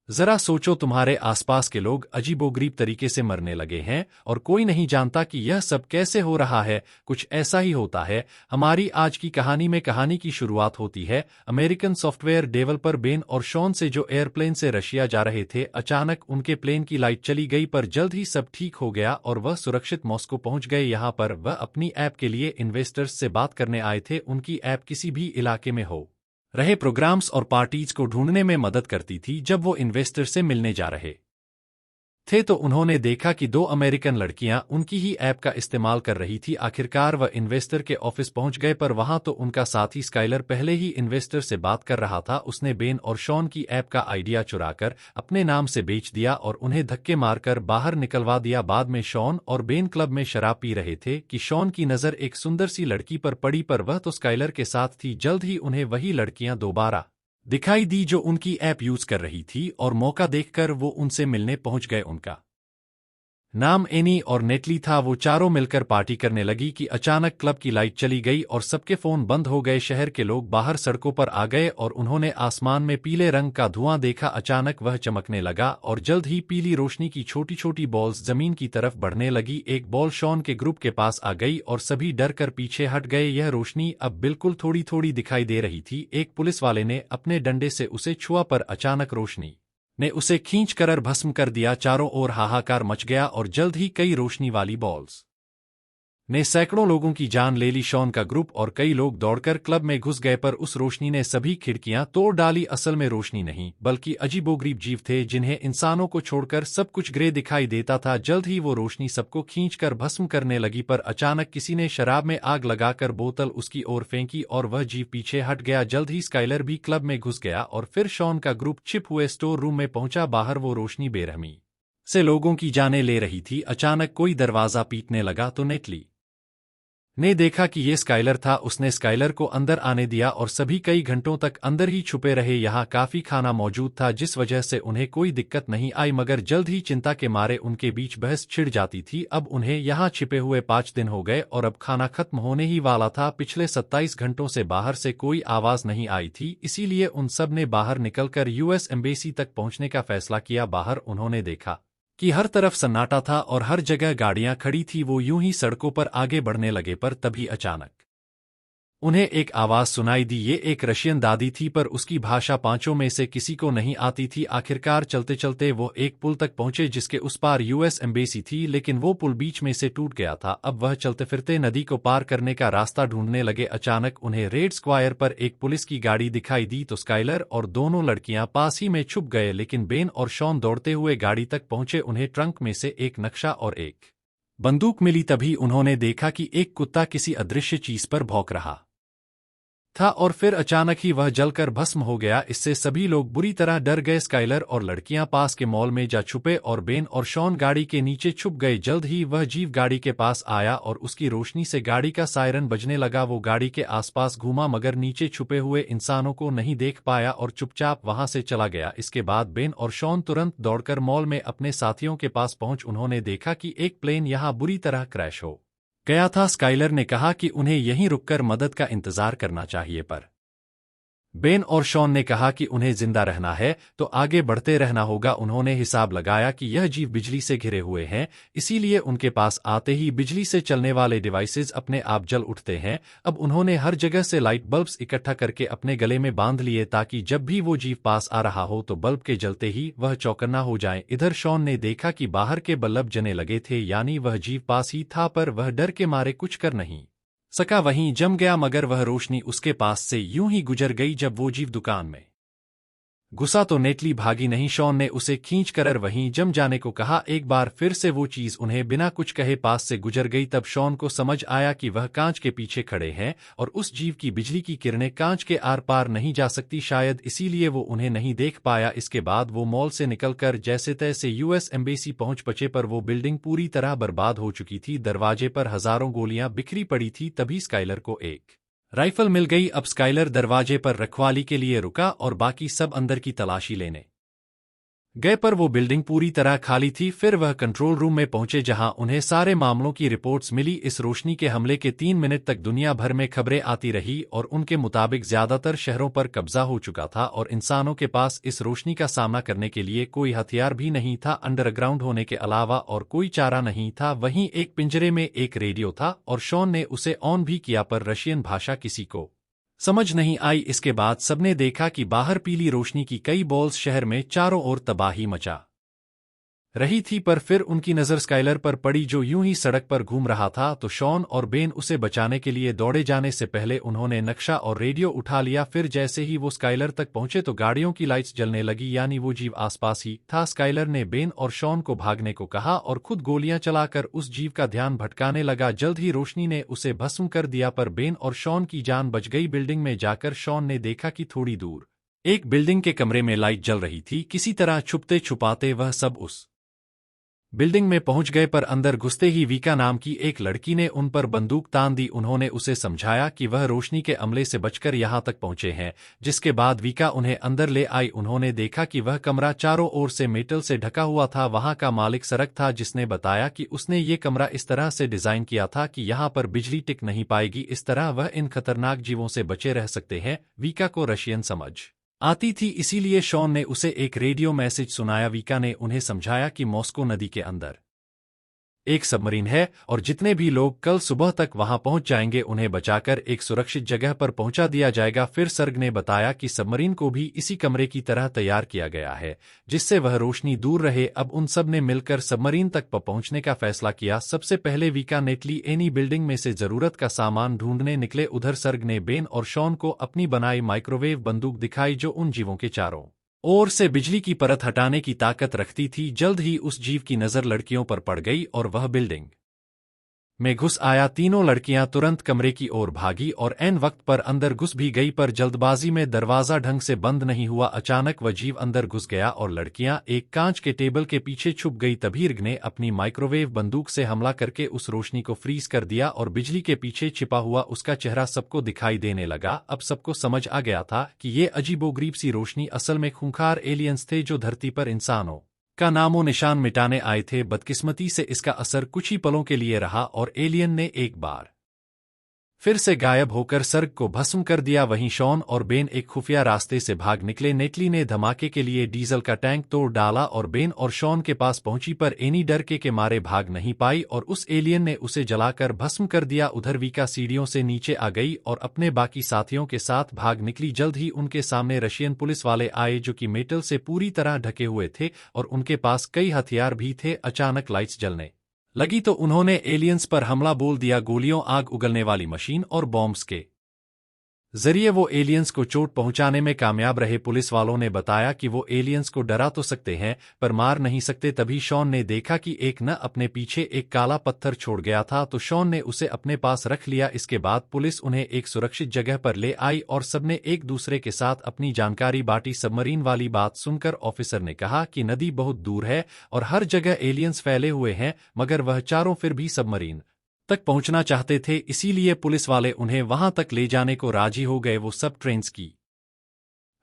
जरा सोचो, तुम्हारे आसपास के लोग अजीबोगरीब तरीके से मरने लगे हैं और कोई नहीं जानता कि यह सब कैसे हो रहा है। कुछ ऐसा ही होता है। हमारी आज की कहानी में कहानी की शुरुआत होती है अमेरिकन सॉफ्टवेयर डेवलपर बेन और शॉन से, जो एयरप्लेन से रशिया जा रहे थे। अचानक उनके प्लेन की लाइट चली गई, पर जल्द ही सब ठीक हो गया और वह सुरक्षित मॉस्को पहुंच गए। यहाँ पर वह अपनी ऐप के लिए इन्वेस्टर्स से बात करने आए थे। उनकी ऐप किसी भी इलाके में हो रहे प्रोग्राम्स और पार्टीज को ढूंढने में मदद करती थी। जब वो इन्वेस्टर से मिलने जा रहे थे तो उन्होंने देखा कि दो अमेरिकन लड़कियां उनकी ही ऐप का इस्तेमाल कर रही थी। आखिरकार वह इन्वेस्टर के ऑफिस पहुंच गए, पर वहां तो उनका साथी स्काइलर पहले ही इन्वेस्टर से बात कर रहा था। उसने बेन और शॉन की ऐप का आइडिया चुराकर अपने नाम से बेच दिया और उन्हें धक्के मारकर बाहर निकलवा दिया। बाद में शॉन और बेन क्लब में शराब पी रहे थे कि शॉन की नजर एक सुंदर सी लड़की पर पड़ी, पर वह तो स्काइलर के साथ थी। जल्द ही उन्हें वही लड़कियां दोबारा दिखाई दी जो उनकी ऐप यूज कर रही थी और मौका देखकर वो उनसे मिलने पहुंच गए। उनका नाम एनी और नेटली था। वो चारों मिलकर पार्टी करने लगी कि अचानक क्लब की लाइट चली गई और सबके फोन बंद हो गए। शहर के लोग बाहर सड़कों पर आ गए और उन्होंने आसमान में पीले रंग का धुआं देखा। अचानक वह चमकने लगा और जल्द ही पीली रोशनी की छोटी छोटी बॉल्स जमीन की तरफ बढ़ने लगी। एक बॉल शॉन के ग्रुप के पास आ गई और सभी डर कर पीछे हट गए। यह रोशनी अब बिल्कुल थोड़ी थोड़ी दिखाई दे रही थी। एक पुलिस वाले ने अपने डंडे से उसे छुआ, पर अचानक रोशनी ने उसे खींच कर भस्म कर दिया। चारों ओर हाहाकार मच गया और जल्द ही कई रोशनी वाली बॉल्स ने सैकड़ों लोगों की जान ले ली। शॉन का ग्रुप और कई लोग दौड़कर क्लब में घुस गए, पर उस रोशनी ने सभी खिड़कियां तोड़ डाली। असल में रोशनी नहीं, बल्कि अजीबोगरीब जीव थे जिन्हें इंसानों को छोड़कर सब कुछ ग्रे दिखाई देता था। जल्द ही वो रोशनी सबको खींचकर भस्म करने लगी, पर अचानक किसी ने शराब में आग लगाकर बोतल उसकी ओर फेंकी और वह जीव पीछे हट गया। जल्द ही स्काइलर भी क्लब में घुस गया और फिर शॉन का ग्रुप छिप हुए स्टोर रूम में पहुंचा। बाहर वो रोशनी बेरहमी से लोगों की जानें ले रही थी। अचानक कोई दरवाजा पीटने लगा तो नेटली ने देखा कि ये स्काइलर था। उसने स्काइलर को अंदर आने दिया और सभी कई घंटों तक अंदर ही छुपे रहे। यहाँ काफी खाना मौजूद था, जिस वजह से उन्हें कोई दिक्कत नहीं आई, मगर जल्द ही चिंता के मारे उनके बीच बहस छिड़ जाती थी। अब उन्हें यहाँ छिपे हुए 5 दिन हो गए और अब खाना खत्म होने ही वाला था। पिछले 27 घंटों से बाहर से कोई आवाज नहीं आई थी, इसीलिए उन सब ने बाहर निकलकर यूएस एम्बेसी तक पहुंचने का फैसला किया। बाहर उन्होंने देखा कि हर तरफ सन्नाटा था और हर जगह गाड़ियां खड़ी थी। वो यूं ही सड़कों पर आगे बढ़ने लगे, पर तभी अचानक उन्हें एक आवाज सुनाई दी। ये एक रशियन दादी थी, पर उसकी भाषा पांचों में से किसी को नहीं आती थी। आखिरकार चलते चलते वो एक पुल तक पहुंचे जिसके उस पार यूएस एम्बेसी थी, लेकिन वो पुल बीच में से टूट गया था। अब वह चलते फिरते नदी को पार करने का रास्ता ढूंढने लगे। अचानक उन्हें रेड स्क्वायर पर एक पुलिस की गाड़ी दिखाई दी तो स्काइलर और दोनों लड़कियां पास ही में छुप गए, लेकिन बेन और शॉन दौड़ते हुए गाड़ी तक पहुंचे। उन्हें ट्रंक में से एक नक्शा और एक बंदूक मिली। तभी उन्होंने देखा कि एक कुत्ता किसी अदृश्य चीज पर भौंक रहा था और फिर अचानक ही वह जलकर भस्म हो गया। इससे सभी लोग बुरी तरह डर गए। स्काइलर और लड़कियां पास के मॉल में जा छुपे और बेन और शॉन गाड़ी के नीचे छुप गए। जल्द ही वह जीव गाड़ी के पास आया और उसकी रोशनी से गाड़ी का सायरन बजने लगा। वो गाड़ी के आसपास घूमा मगर नीचे छुपे हुए इंसानों को नहीं देख पाया और चुपचाप वहां से चला गया। इसके बाद बेन और शॉन तुरंत दौड़कर मॉल में अपने साथियों के पास पहुंच उन्होंने देखा कि एक प्लेन यहां बुरी तरह क्रैश हो गया था। स्काइलर ने कहा कि उन्हें यहीं रुककर मदद का इंतजार करना चाहिए, पर बेन और शॉन ने कहा कि उन्हें जिंदा रहना है तो आगे बढ़ते रहना होगा। उन्होंने हिसाब लगाया कि यह जीव बिजली से घिरे हुए हैं, इसीलिए उनके पास आते ही बिजली से चलने वाले डिवाइसेज अपने आप जल उठते हैं। अब उन्होंने हर जगह से लाइट बल्ब्स इकट्ठा करके अपने गले में बांध लिए ताकि जब भी वो जीव पास आ रहा हो तो बल्ब के जलते ही वह चौकन्ना हो जाए। इधर शॉन ने देखा कि बाहर के बल्ब जलने लगे थे, यानी वह जीव पास ही था, पर वह डर के मारे कुछ कर नहीं सका, वहीं जम गया। मगर वह रोशनी उसके पास से यूं ही गुजर गई। जब वो जीव दुकान में घुसा तो नेटली भागी नहीं। शॉन ने उसे खींच कर वहीं जम जाने को कहा। एक बार फिर से वो चीज उन्हें बिना कुछ कहे पास से गुजर गई। तब शॉन को समझ आया कि वह कांच के पीछे खड़े हैं और उस जीव की बिजली की किरणें कांच के आर पार नहीं जा सकती, शायद इसीलिए वो उन्हें नहीं देख पाया। इसके बाद वो मॉल से निकलकर जैसे तैसे यूएस एम्बेसी पहुंच बचे, पर वो बिल्डिंग पूरी तरह बर्बाद हो चुकी थी। दरवाजे पर हजारों गोलियां बिखरी पड़ी थी। तभी स्काइलर को एक राइफल मिल गई। अब स्काइलर दरवाजे पर रखवाली के लिए रुका और बाकी सब अंदर की तलाशी लेने गए पर वो बिल्डिंग पूरी तरह खाली थी। फिर वह कंट्रोल रूम में पहुंचे जहां उन्हें सारे मामलों की रिपोर्ट्स मिली। इस रोशनी के हमले के 3 मिनट तक दुनिया भर में खबरें आती रही और उनके मुताबिक ज्यादातर शहरों पर कब्जा हो चुका था और इंसानों के पास इस रोशनी का सामना करने के लिए कोई हथियार भी नहीं था, अंडरग्राउंड होने के अलावा और कोई चारा नहीं था। वहीं एक पिंजरे में एक रेडियो था और शॉन ने उसे ऑन भी किया पर रशियन भाषा किसी को समझ नहीं आई। इसके बाद सबने देखा कि बाहर पीली रोशनी की कई बॉल्स शहर में चारों ओर तबाही मचा रही थी। पर फिर उनकी नज़र स्काइलर पर पड़ी जो यूं ही सड़क पर घूम रहा था। तो शॉन और बेन उसे बचाने के लिए दौड़े। जाने से पहले उन्होंने नक्शा और रेडियो उठा लिया। फिर जैसे ही वो स्काइलर तक पहुंचे तो गाड़ियों की लाइट्स जलने लगी, यानी वो जीव आसपास ही था। स्काइलर ने बेन और शॉन को भागने को कहा और खुद गोलियां चलाकर उस जीव का ध्यान भटकाने लगा। जल्द ही रोशनी ने उसे भस्म कर दिया पर बेन और शॉन की जान बच गई। बिल्डिंग में जाकर शॉन ने देखा कि थोड़ी दूर एक बिल्डिंग के कमरे में लाइट जल रही थी। किसी तरह छुपते छुपाते वह सब उस बिल्डिंग में पहुंच गए पर अंदर घुसते ही वीका नाम की एक लड़की ने उन पर बंदूक तान दी। उन्होंने उसे समझाया कि वह रोशनी के अमले से बचकर यहां तक पहुंचे हैं, जिसके बाद वीका उन्हें अंदर ले आई। उन्होंने देखा कि वह कमरा चारों ओर से मेटल से ढका हुआ था। वहां का मालिक सरक था, जिसने बताया कि उसने ये कमरा इस तरह से डिजाइन किया था कि यहां पर बिजली टिक नहीं पाएगी। इस तरह वह इन खतरनाक जीवों से बचे रह सकते हैं। वीका को रशियन समझ आती थी, इसीलिए शॉन ने उसे एक रेडियो मैसेज सुनाया। वीका ने उन्हें समझाया कि मॉस्को नदी के अंदर एक सबमरीन है और जितने भी लोग कल सुबह तक वहां पहुंच जाएंगे उन्हें बचाकर एक सुरक्षित जगह पर पहुंचा दिया जाएगा। फिर सर्ग ने बताया कि सबमरीन को भी इसी कमरे की तरह तैयार किया गया है, जिससे वह रोशनी दूर रहे। अब उन सब ने मिलकर सबमरीन तक पहुंचने का फैसला किया। सबसे पहले वीका नेटली एनी बिल्डिंग में से जरूरत का सामान ढूंढने निकले। उधर सर्ग ने बेन और शॉन को अपनी बनाई माइक्रोवेव बंदूक दिखाई जो उन जीवों के चारों ओर से बिजली की परत हटाने की ताकत रखती थी। जल्द ही उस जीव की नज़र लड़कियों पर पड़ गई और वह बिल्डिंग में घुस आया। तीनों लड़कियां तुरंत कमरे की ओर भागी और ऐन वक्त पर अंदर घुस भी गई, पर जल्दबाजी में दरवाजा ढंग से बंद नहीं हुआ। अचानक वह जीव अंदर घुस गया और लड़कियां एक कांच के टेबल के पीछे छुप गई। तभी रिग ने अपनी माइक्रोवेव बंदूक से हमला करके उस रोशनी को फ्रीज कर दिया और बिजली के पीछे छिपा हुआ उसका चेहरा सबको दिखाई देने लगा। अब सबको समझ आ गया था कि ये अजीबोगरीब सी रोशनी असल में खूंखार एलियंस थे जो धरती पर इंसानों का नामो निशान मिटाने आए थे। बदकिस्मती से इसका असर कुछ ही पलों के लिए रहा और एलियन ने एक बार फिर से गायब होकर सर्ग को भस्म कर दिया। वहीं शॉन और बेन एक खुफिया रास्ते से भाग निकले। नेटली ने धमाके के लिए डीजल का टैंक तोड़ डाला और बेन और शॉन के पास पहुंची, पर एनी डर के मारे भाग नहीं पाई और उस एलियन ने उसे जलाकर भस्म कर दिया। उधर वीका सीढ़ियों से नीचे आ गई और अपने बाकी साथियों के साथ भाग निकली। जल्द ही उनके सामने रशियन पुलिस वाले आए जो कि मेटल से पूरी तरह ढके हुए थे और उनके पास कई हथियार भी थे। अचानक लाइट्स जलने लगी तो उन्होंने एलियंस पर हमला बोल दिया। गोलियों, आग उगलने वाली मशीन और बॉम्ब्स के जरिए वो एलियंस को चोट पहुंचाने में कामयाब रहे। पुलिस वालों ने बताया कि वो एलियंस को डरा तो सकते हैं पर मार नहीं सकते। तभी शॉन ने देखा कि एक न अपने पीछे एक काला पत्थर छोड़ गया था, तो शॉन ने उसे अपने पास रख लिया। इसके बाद पुलिस उन्हें एक सुरक्षित जगह पर ले आई और सबने एक दूसरे के साथ अपनी जानकारी बांटी। सबमरीन वाली बात सुनकर ऑफिसर ने कहा कि नदी बहुत दूर है और हर जगह एलियंस फैले हुए हैं, मगर वह चारों फिर भी सबमरीन तक पहुंचना चाहते थे, इसीलिए पुलिस वाले उन्हें वहां तक ले जाने को राजी हो गए। वो सब ट्रेन्स की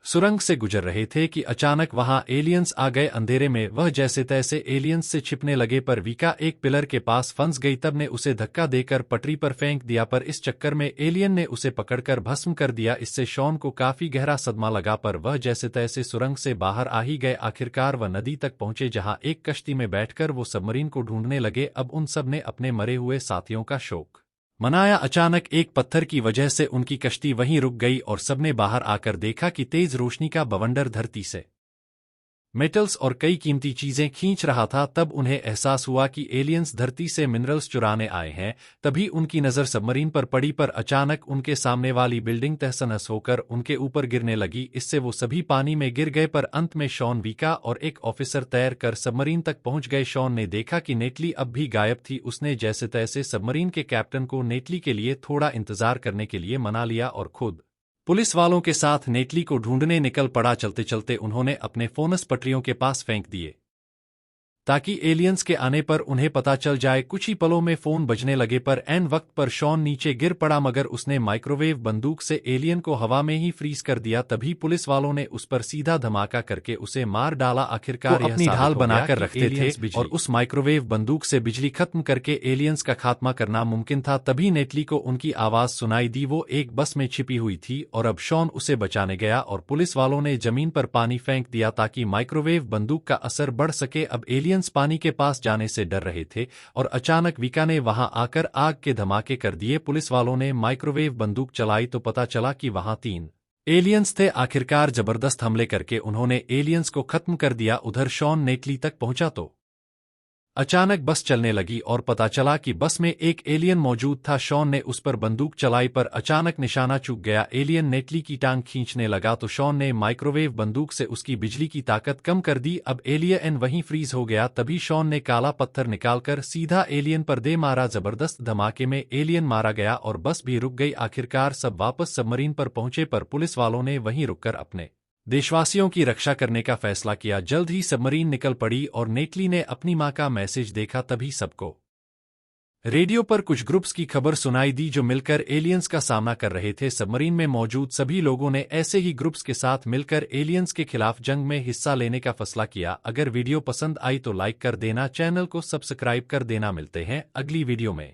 सुरंग से गुजर रहे थे कि अचानक वहां एलियंस आ गए। अंधेरे में वह जैसे तैसे एलियंस से छिपने लगे, पर वीका एक पिलर के पास फंस गई। तब ने उसे धक्का देकर पटरी पर फेंक दिया, पर इस चक्कर में एलियन ने उसे पकड़कर भस्म कर दिया। इससे शॉन को काफी गहरा सदमा लगा, पर वह जैसे तैसे सुरंग से बाहर आ ही गए। आखिरकार वह नदी तक पहुंचे जहां एक कश्ती में बैठकर वो सबमरीन को ढूंढने लगे। अब उन सब ने अपने मरे हुए साथियों का शोक मनाया। अचानक एक पत्थर की वजह से उनकी कश्ती वहीं रुक गई और सबने बाहर आकर देखा कि तेज रोशनी का बवंडर धरती से मेटल्स और कई कीमती चीजें खींच रहा था। तब उन्हें एहसास हुआ कि एलियंस धरती से मिनरल्स चुराने आए हैं। तभी उनकी नजर सबमरीन पर पड़ी, पर अचानक उनके सामने वाली बिल्डिंग तहस-नहस होकर उनके ऊपर गिरने लगी। इससे वो सभी पानी में गिर गए, पर अंत में शॉन, वीका और एक ऑफिसर तैर कर सबमरीन तक पहुंच गए। शॉन ने देखा कि नेटली अब भी गायब थी। उसने जैसे तैसे सबमरीन के कैप्टन को नेटली के लिए थोड़ा इंतजार करने के लिए मना लिया और खुद पुलिस वालों के साथ नेटली को ढूंढने निकल पड़ा। चलते चलते उन्होंने अपने फोनस पटरियों के पास फेंक दिए। ताकि एलियंस के आने पर उन्हें पता चल जाए। कुछ ही पलों में फोन बजने लगे पर ऐन वक्त पर शॉन नीचे गिर पड़ा, मगर उसने माइक्रोवेव बंदूक से एलियन को हवा में ही फ्रीज कर दिया। तभी पुलिस वालों ने उस पर सीधा धमाका करके उसे मार डाला। आखिरकार यह अपनी ढाल बनाकर रखते थे और उस माइक्रोवेव बंदूक से बिजली खत्म करके एलियंस का खात्मा करना मुमकिन था। तभी नेटली को उनकी आवाज सुनाई दी। वो एक बस में छिपी हुई थी और अब शॉन उसे बचाने गया और पुलिस वालों ने जमीन पर पानी फेंक दिया ताकि माइक्रोवेव बंदूक का असर बढ़ सके। अब एलियंस पानी के पास जाने से डर रहे थे और अचानक विका ने वहां आकर आग के धमाके कर दिए। पुलिस वालों ने माइक्रोवेव बंदूक चलाई तो पता चला कि वहां 3 एलियंस थे। आखिरकार जबरदस्त हमले करके उन्होंने एलियंस को खत्म कर दिया। उधर शॉन नेटली तक पहुंचा तो अचानक बस चलने लगी और पता चला कि बस में एक एलियन मौजूद था। शॉन ने उस पर बंदूक चलाई पर अचानक निशाना चूक गया। एलियन नेटली की टांग खींचने लगा तो शॉन ने माइक्रोवेव बंदूक से उसकी बिजली की ताकत कम कर दी। अब एलियन वहीं फ्रीज हो गया। तभी शॉन ने काला पत्थर निकालकर सीधा एलियन पर दे मारा। जबरदस्त धमाके में एलियन मारा गया और बस भी रुक गई। आखिरकार सब वापस सबमरीन पर पहुंचे पर पुलिस वालों ने वहीं रुककर अपने देशवासियों की रक्षा करने का फैसला किया। जल्द ही सबमरीन निकल पड़ी और नेटली ने अपनी मां का मैसेज देखा। तभी सबको रेडियो पर कुछ ग्रुप्स की खबर सुनाई दी जो मिलकर एलियंस का सामना कर रहे थे। सबमरीन में मौजूद सभी लोगों ने ऐसे ही ग्रुप्स के साथ मिलकर एलियंस के खिलाफ जंग में हिस्सा लेने का फैसला किया। अगर वीडियो पसंद आई तो लाइक कर देना, चैनल को सब्सक्राइब कर देना। मिलते हैं अगली वीडियो में।